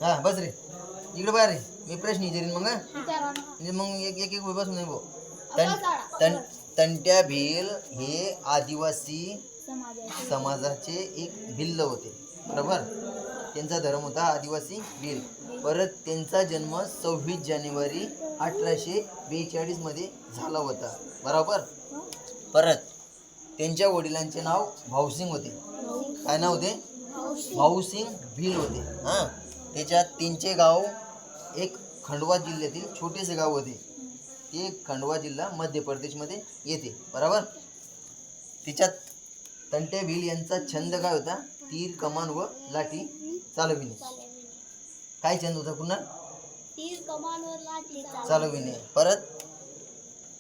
हा बस रे इकडे बाहेर रे मी प्रश्न विचारीन मग म्हणजे मग एक एक एक बसून नाही भाऊ तंट्या भील हे आदिवासी समाजाचे एक भिल्ल होते बरोबर त्यांचा धर्म होता आदिवासी भील परत त्यांचा जन्म 26 जानेवारी 1842 मध्ये झाला होता बरोबर परत त्यांच्या वडिलांचे नाव भाऊसिंग होते काय नाव होते भाऊसिंग भील होते हां त्याच्यात त्यांचे गाव एक खंडवा जिल्ह्यातील छोटेसे गाव होते ते खंडवा जिल्हा मध्य प्रदेशमध्ये येते बरोबर त्याच्यात तंट्या भील यांचा छंद काय होता तीर कमान व लाठी चालविणे काय छंद होता पुन्हा तीर कमान व लाठी चालविणे परत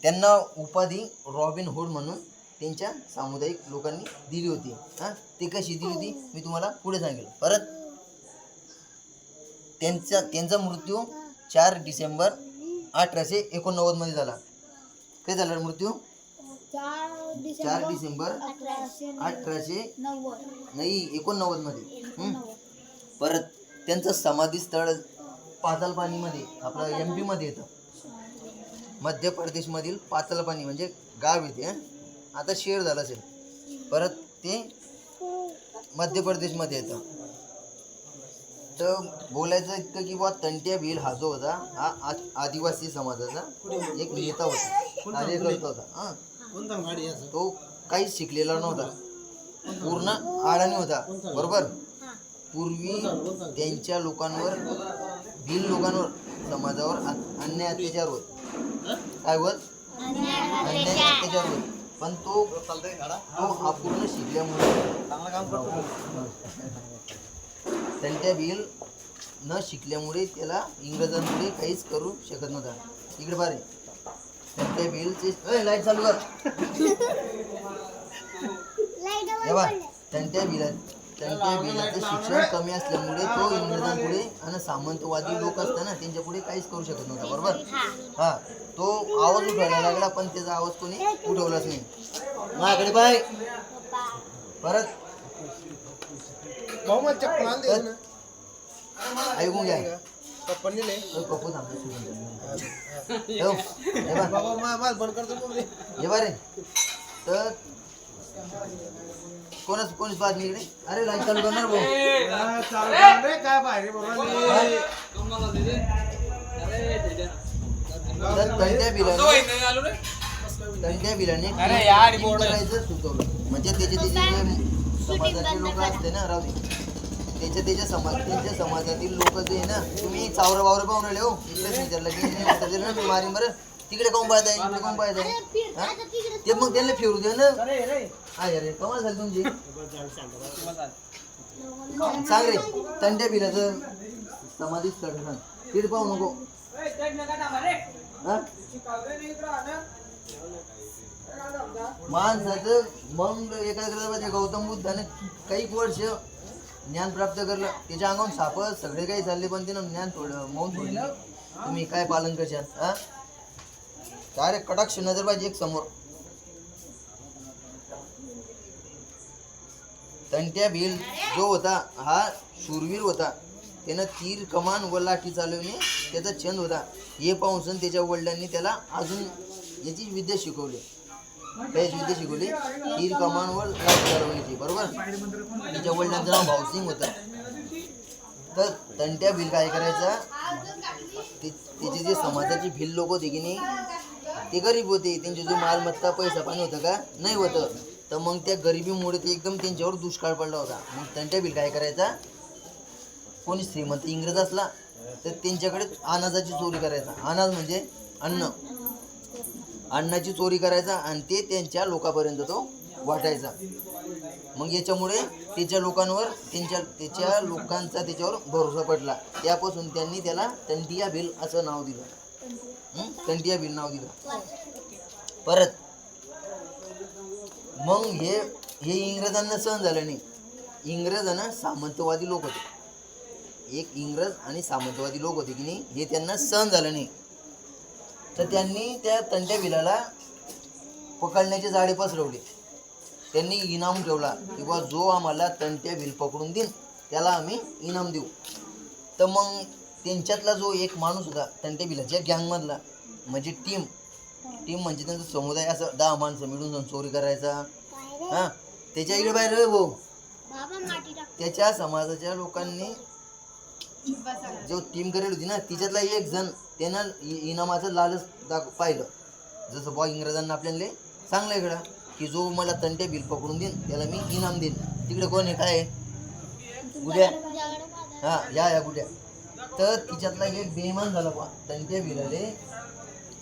त्यांना उपाधी रॉबिन हुड म्हणून त्यांच्या सामुदायिक लोकांनी दिली होती हां ती कशी दिली होती मी तुम्हाला पुढे सांगेल परत त्यांचा मृत्यू 4 डिसेंबर 1889 मध्ये झाला काय झाला मृत्यू 4 डिसेंबर 1889 मध्ये परत त्यांचं समाधी स्थळ पातालपानी मध्ये आपलं MP मध्ये येतं मध्य प्रदेश मधील पातालपानी म्हणजे गाव येते आता शहर झालं असेल परत ते मध्य प्रदेश मध्ये येतं तर बोलायचं इतकं की बुवा तंट्या भील हा जो होता हा आदिवासी समाजाचा एक नेता होता कार्यकर्ता होता हां तो काहीच शिकलेला नव्हता पूर्ण अडाणी होता बरोबर पूर्वी त्यांच्या लोकांवर भील लोकांवर समाजावर अन्याय अत्याचार होत काय होत अन्याय अत्याचार होत पण तो अपूर्ण शिकल्यामुळे तंट्या भील न शिकल्यामुळे त्याला इंग्रजांपुढे काहीच करू शकत नव्हता इकडे बारे तंट्या भीलचे लाईट चालू कर तंट्या भीलाचं शिक्षण कमी असल्यामुळे तो इंग्रजांपुढे आणि सामंतवादी लोक असताना त्यांच्यापुढे काहीच करू शकत नव्हता बरोबर हा तो आवाज उठवायला लागला पण त्याचा आवाज कोणी उठवलाच नाही माझ्याकडे बाय परत ऐकून घ्या पप्पू हे बारे तर कोणीच बात नाही इकडे अरे लाईट चालू करणार भाऊ तंट्या बिलाने करायचं सुचवलं म्हणजे त्याचे समाजाचे लोक असते ना राहू दे त्यांच्या समाजातील लोक जे आहे ना तुम्ही चावरं वावरं पाहून राहिले हो इकडेच विचारलं की ना मी मारीन बरं तिकडे कोण पाहत आहे इकडे कोण पाहत आहे ते मग त्यांना फिरू दे ना अरे कमाल झाली तुमची सांग रे तंट्या बिलाचं समाधी स्थळ सांग तिथे पाहू नको माणसाचं मग एकाग्रता पाहिजे गौतम बुद्धाने काही वर्ष ज्ञान प्राप्त करलं त्याच्या अंगावून साप सगळे काही चालले पण तिनं ज्ञान थोडं मौन सोडलं तुम्ही काय पालन करशाल हा काय रे कटाक्ष नजर पाहिजे एक समोर तंट्या भील जो होता हा शूरवीर होता त्यानं तीर कमान व लाठी चालवणे त्याचा छंद होता हे पाहून त्याच्या वडिलांनी त्याला अजून याची विद्या शिकवली काहीच विद्या शिकवली तीर कमान व लाठी चालवण्याची बरोबर त्याच्या वडिलांचं नाव भाऊसिंग होतं तर तंट्या भील काय करायचा त्याचे जे समाजाची भील लोक होते की नाही ते गरीब होते त्यांचे जो मालमत्ता पैसा पाणी होतं का नाही होतं तर मग त्या गरिबीमुळे ते एकदम त्यांच्यावर दुष्काळ पडला होता मग तंट्या भील काय करायचा कोणी श्रीमंत इंग्रज असला तर त्यांच्याकडे अनाजाची चोरी करायचा अनाज म्हणजे अन्नाची चोरी करायचा आणि ते त्यांच्या लोकांपर्यंत तो वाटायचा मग याच्यामुळे त्याच्या लोकांवर त्याच्या लोकांचा त्याच्यावर भरोसा पडला त्यापासून त्यांनी त्याला तंटिया भील असं नाव दिलं तंटिया भील नाव दिलं परत मग हे इंग्रजांना सहन झालं नाही इंग्रजांना सामंतवादी लोक होते एक इंग्रज आणि सामंतवादी लोक होते की नाही हे त्यांना सहन झालं नाही तर त्यांनी त्या तंट्या भिलाला पकडण्याचे जाळे पसरवले त्यांनी इनाम ठेवला की बा जो आम्हाला तंट्या भिल पकडून देईल त्याला आम्ही इनाम देऊ तर मग त्यांच्यातला जो एक माणूस होता तंटे बिलाच्या गँगमधला, म्हणजे टीम म्हणजे त्यांचा समुदाय, असं 10 माणसं मिळून जाऊन चोरी करायचा. हां, त्याच्या इकडे बाहेर रे भाऊ, बाबा माती टाक. त्याच्या समाजाच्या लोकांनी जो टीम करेल होती ना, तिच्यातला एक जण त्यानं इनामाचं लालच पाहिलं. जसं बॉ इंग्रजांना आपल्याला चांगलं इकडं की जो मला तंटे बिल पकडून देईन त्याला मी इनाम देईन. तिकडे कोण आहे, काय आहे? गुड्या. हां, या गुड्या. तर तिच्यातला एक बेईमान झाला बा, तंटे बिलाले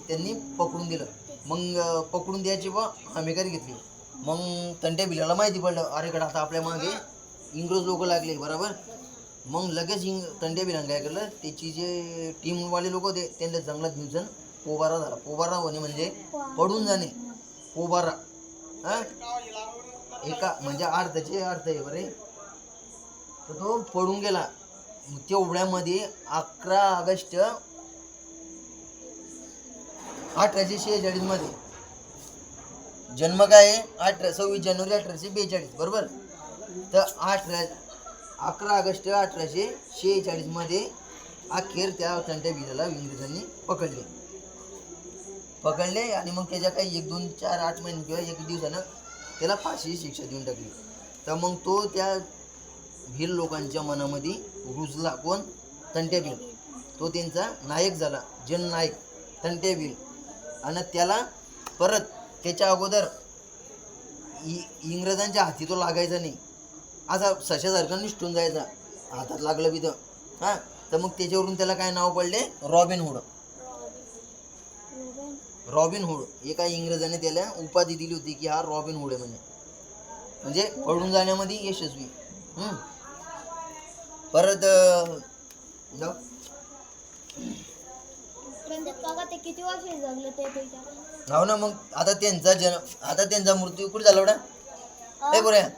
त्यांनी पकडून दिलं. मग पकडून द्यायची बा हमीकारी घेतली. मग तंटे बिलाला माहिती पडलं, अरे कडे आता आपल्या मागे इंग्रज लोक लागले, बरोबर. मग लगेच तंटे बिलानं काय केलं, त्याची जे टीमवाले लोक होते त्यांना जंगलात घेऊन पोबारा झाला. पोबारा होणे म्हणजे पडून जाणे, पोबारा. हां, एका म्हणजे अर्थाचे अर्थ आहे बरे. तर तो पडून गेला. तेवढ्यामध्ये 11 ऑगस्ट 1846 मध्ये जन्म काय आहे, 26 जानेवारी 1842, बरोबर. तर 11 ऑगस्ट 1846 मध्ये अखेर त्या तंटे बिलाला इंग्रजांनी पकडले आणि मग त्याच्या काही 1, 2, 4, 8 महिने किंवा 1 दिवसानं त्याला फाशीची शिक्षा देऊन टाकली. तर मग तो त्या भिल लोकांच्या मनामध्ये रुजला. कोण? तंटे बिल. तो त्यांचा नायक झाला, जननायक तंटे बिल. आणि त्याला परत त्याच्या अगोदर इंग्रजांच्या हाती तो लागायचा नाही, असा सशासारखा निष्ठून जायचा, हातात लागलं बी तर. हां, तर मग त्याच्यावरून त्याला काय नाव पडले, रॉबिन हुड. रॉबिन हुड, एका इंग्रजाने त्याला उपाधी दिली होती की हा रॉबिन हुड आहे, म्हणजे पडून जाण्यामध्ये यशस्वी. परत ते किती वर्ष जगले ते त्याच्या? हो ना. मग आता त्यांचा मृत्यू कुठे झाला एवढा, हे बरं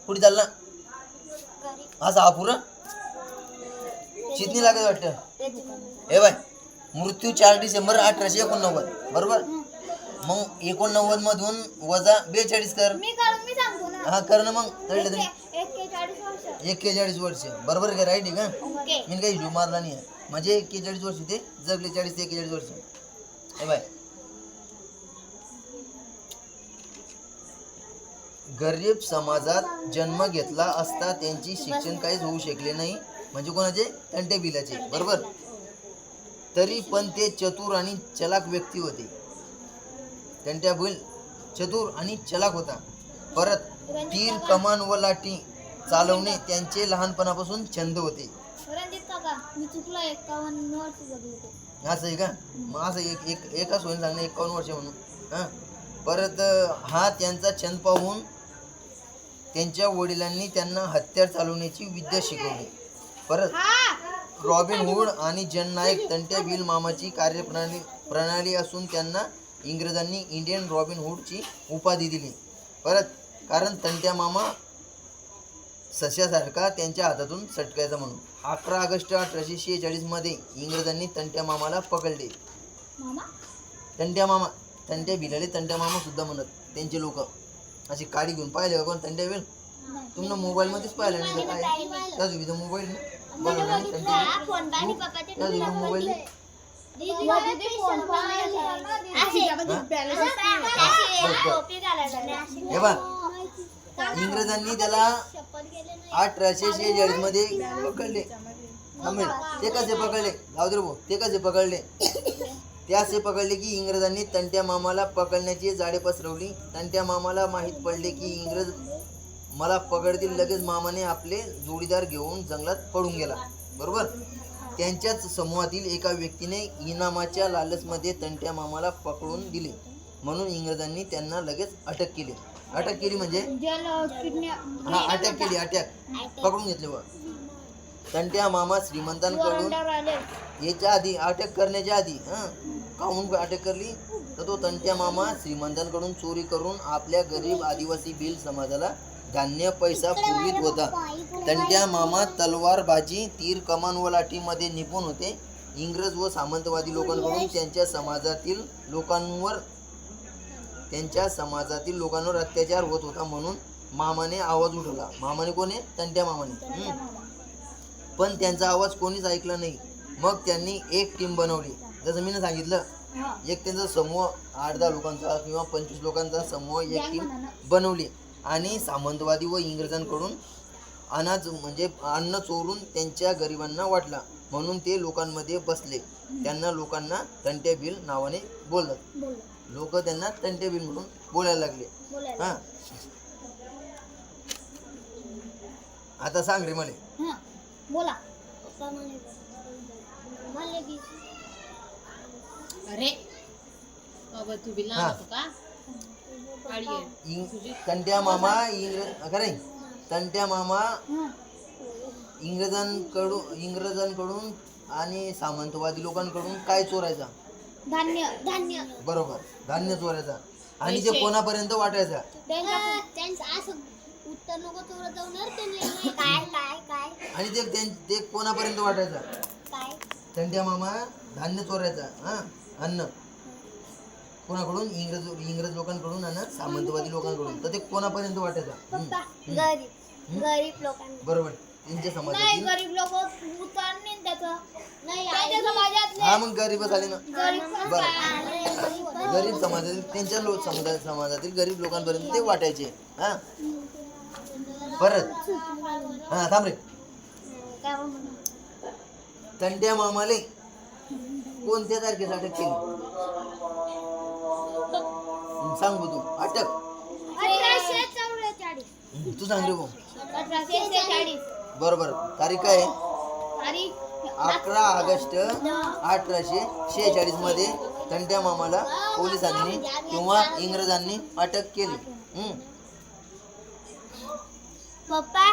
कुठे चालला असा अपुरा चितणी लागत वाटतं. हे बाय, मृत्यू 4 डिसेंबर 1889, बरोबर. मग 89 मधून वजा 42 कर. मी सांगतो ना. हा, कर ना मग. कळलं तुम्ही? 41 वर्ष, बरोबर आहे का? राईट आहे का? ओके. मी काही हिशोब मारला नाही आहे. म्हणजे 41 वर्ष ते जगले, 40 ते 41 वर्ष. हे बाय, गरीब समाजात जन्म घेतला असता त्यांची शिक्षण काहीच होऊ शकले नाही, म्हणजे कोणाचे? तंटे बिलाचे, बरोबर. तरी पण ते चतुर आणि चलाक व्यक्ती होते. तंट्या बिल चतुर आणि चलाक होता. परत तीर, कमान व लाठी चालवणे त्यांचे लहानपणापासून छंद होते. रणजित काका, मी चुकलो, 51 वर्ष जगले ते. असं आहे का? मग असं एका सोयीने सांगणं 51 वर्ष म्हणून. हां, परत हा त्यांचा छंद पाहून त्यांच्या वडिलांनी त्यांना हत्यार चालवण्याची विद्या शिकवली. परत रॉबिन हुड आणि जननायक तंट्या बिल मामाची कार्यप्रणाली असून त्यांना इंग्रजांनी इंडियन रॉबिन हुडची उपाधी दिली. परत कारण तंट्या मामा सस्यासारखा त्यांच्या हातातून सटकायचा म्हणून. 11 ऑगस्ट 1846 मध्ये इंग्रजांनी तंट्या मामाला पकडले. तंट्या बिलाले तंट्या मामा सुद्धा म्हणत त्यांचे लोक. अशी काडी घेऊन पाहिले का कोण तंट्या बिल? तुम्ही मोबाईल मध्येच पाहिलं नाही तर काय? त्या जुबीचा मोबाईल मोबाईल हे बा, इंग्रजांनी त्याला 1846 मध्ये पकडले. ते कसे पकडले? ते कसे पकडले? ते असे पकडले की इंग्रजांनी तंट्या मामाला पकडण्याची जाळे पसरवली. तंट्या मामाला माहीत पडले की इंग्रज मला पकडतील. लगेच मामाने आपले जोडीदार घेऊन जंगलात पळून गेला, बरोबर. त्यांच्याच समूहातील एका व्यक्तीने इनामाच्या लालचमध्ये तंट्या मामाला पकडून दिले, म्हणून इंग्रजांनी त्यांना लगेच अटक केली. म्हणजे हा, अटक केली, पकडून घेतले बा. तंट्या मामा श्रीमंतांकडून याच्या आधी, अटक करण्याच्या आधी, काहून अटक करली तर तो तंट्या मामा श्रीमंतांकडून चोरी करून आपल्या गरीब आदिवासी भिल समाजाला धान्य पैसा पुरवित होता. तंट्या मामा तलवारबाजी, तीर, कमान व लाठीमध्ये निपुण होते. इंग्रज व सामंतवादी लोकांकडून त्यांच्या समाजातील लोकांवर अत्याचार होत होता, म्हणून मामाने आवाज उठवला. मामाने कोण आहे? तंट्या मामाने. पण त्यांचा आवाज कोणीच ऐकला नाही. मग त्यांनी एक टीम बनवली. जसं मी सांगितलं, एक त्यांचा समूह 8-10 लोकांचा किंवा 25 लोकांचा समूह एक टीम बनवली आणि सामंतवादी व इंग्रजांकडून अनाज म्हणजे अन्न चोरून त्यांच्या गरिबांना वाटला. म्हणून ते लोकांमध्ये बसले. त्यांना लोकांना तंट्या भील नावाने बोलतात. लोक त्यांना तंट्या भील म्हणून बोलायला लागले. हा, आता सांग रे मला. बोला. अरे बाबा तू बी लहान होतो का? तंट्या मामा तंट्या मामा इंग्रजांकडून आणि सामंतवादी लोकांकडून काय चोरायचा? धान्य. बरोबर, धान्य चोरायचा आणि ते कोणापर्यंत वाटायचा? उत्तर नको चोरत जाऊ काय आणि ते कोणापर्यंत वाटायचा? काय तंट्या मामा धान्य चोरायचा. हा, अन्न कोणाकडून? इंग्रज लोकांकडून आणि सामंतवादी लोकांकडून. तर ते कोणापर्यंत वाटायचा? गरीब लोकांना. बरोबर, त्यांच्या समाजातील. गरीब लोक उतार नाही त्याचं नाही समाजातले. हा, मग गरीब झाले ना. गरीब गरीब समाजातील त्यांच्या समाजातील गरीब लोकांपर्यंत ते वाटायचे. हा, परत हा थांब रे. तंट्या मामाले कोणत्या तारखेला अटक केली? सांगू तू. अटक 1844. तू सांग रे भाऊ. 1846. बरोबर, तारीख काय आहे? तारीख 11 ऑगस्ट 1846 मध्ये तंट्या मामाला पोलिसांनी किंवा इंग्रजांनी अटक केली. पप्पा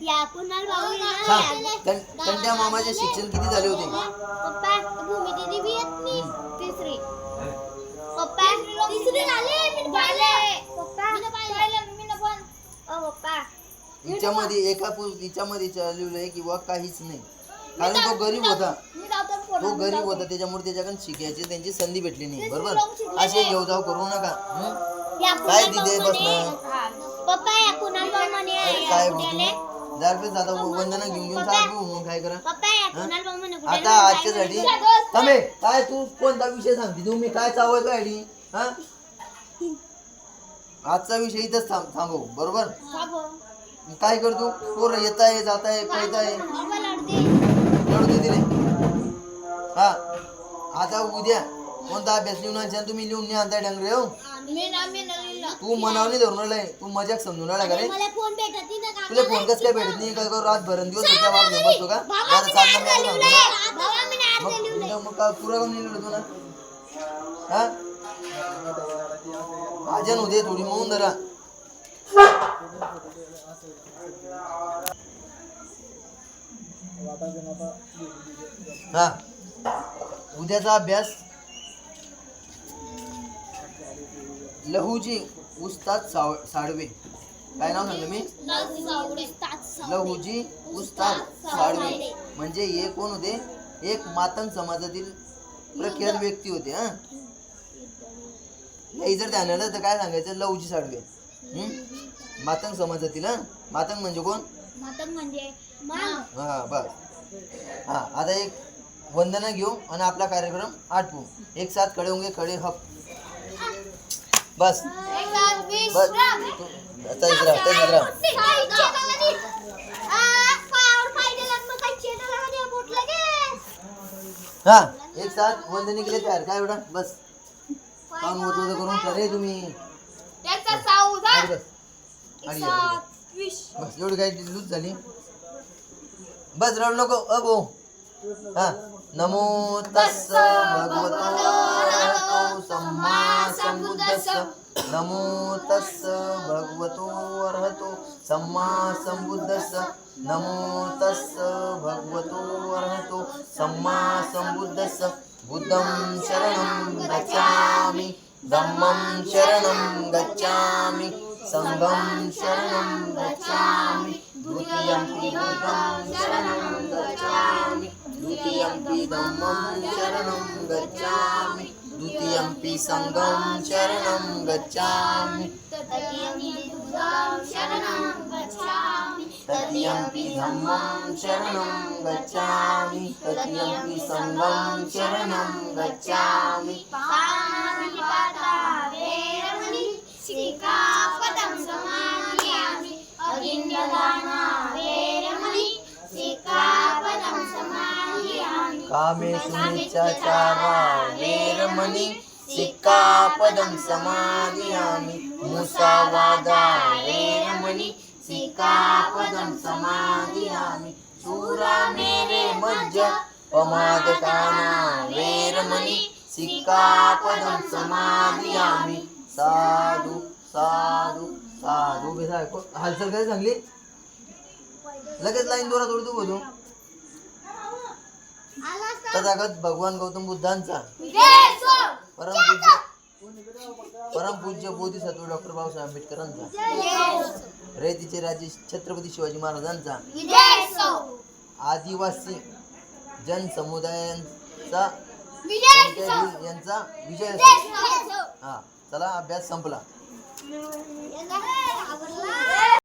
या कुणाल भाऊ सांग, तंट्या मामाचे शिक्षण किती झाले होते? पप्पा भूमी दीदी भी येतनी. तिसरी. पप्पा तिसरी झाले. मी पाहिले. पप्पा मी पाहिलं. मी पण. पप्पा हिच्यामध्ये हिच्यामध्ये लिहिलंय की बा काहीच नाही, कारण तो गरीब होता. त्याच्यामुळे त्याच्याकडे शिकायची त्यांची संधी भेटली नाही. बरोबर, असे घेऊ जाऊ करू नका. काय तिथे बसणं? पप्पा या कुणाल भाऊ म्हणे काय बोलतो जाता वंदना घेऊन मग काय करा. पप्पा या कुणाल भाऊ म्हणे आता आजच्यासाठी थांबे. काय तू कोणता विषय सांगते तू? मी काय चावतो ॲडी? हा, आजचा विषय इथंच थांबव. बरोबर, काय करतो? पोरं येत आहे, जात आहे, पळत आहे, लढू दे तिने. हा, आता उद्या कोणता अभ्यास लिहून आणशाल तुम्ही? लिहून नाही आणताय डंगरे. हो, तू मनावणी धरून आलाय, तू मजाक समजून आला का रे? तुला फोन कसं काय भेटत नाही? काय करू रातभर दिवस त्याच्या वाट घेऊन बसतो का? मग का पुरा करून लिहिलं तुला? हा, आजन होते थोडी मऊन धरा. हा, उद्याचा अभ्यास लहूजी उस्ताद साळवे. काय नाव सांगलं मी? लहूजी उस्ताद साळवे. म्हणजे हे कोण होते? एक मातंग समाजातील प्रख्यात व्यक्ती होते. हा, हे जर ध्यान आलं तर काय सांगायचं? लहूजी साळवे. मातंग समाजातील. हा, मातंग म्हणजे कोण? मातंग म्हणजे हा, बस. हा, आता एक वंदना घेऊ आणि आपला कार्यक्रम आटपू. एक साथ खडे होंगे, खडे हप. बस बस. हा, एक साथ वंदने केले तयार. काय एवढा बस काम होत करून करे तुम्ही. बस एवढी काय लूज झाली. बस रडू नको. अबो हा, नमो तस्स भगवतो अरहतो सम्मा संबुद्धस्स. नमो तस्स भगवतो अरहतो सम्मा संबुद्धस्स. नमो तस्स भगवतो अरहतो सम्मा संबुद्धस्स. बुद्धं शरणं गच्छामि, धम्मं शरणं गच्छामि, संघं शरणं गच्छामि, द्वितीयंपि बुद्धं शरणं गच्छामि, द्वितीयंपि धम्मं शरणं गच्छामि, द्वितीयंपि संघं शरणं गच्छामि, तृतीयंपि बुद्धं शरणं गच्छामि, तत्यंपि धम्मं शरणं गच्छामि तत्यंपि संघं शरणं गच्छामि पाणिपाता वेरमणि सिक्खापदं समादयामि अदिन्यदाना वेरमणि सिक्खापदं समादयामि कामेषु मिच्छाचारा वेरमणि सिक्खापदं समादयामि मुसावादा वेरमणि सिक्खापदं समादयामि शूरामेरे मज्ज पमादकाना वेरमणि सिक्खापदं समादयामि साधु साधु साधु बेसा हालचाल काय चांगली लगेच लाईन दोरा तोडतो बोलू तथागत भगवान गौतम बुद्धांचा परमपूज्य बोधिसत्व डॉक्टर बाबासाहेब आंबेडकरांचा रयतीचे राजे छत्रपती शिवाजी महाराजांचा आदिवासी जनसमुदायांचा यांचा विजय असो. हा चला अभ्यास संपला.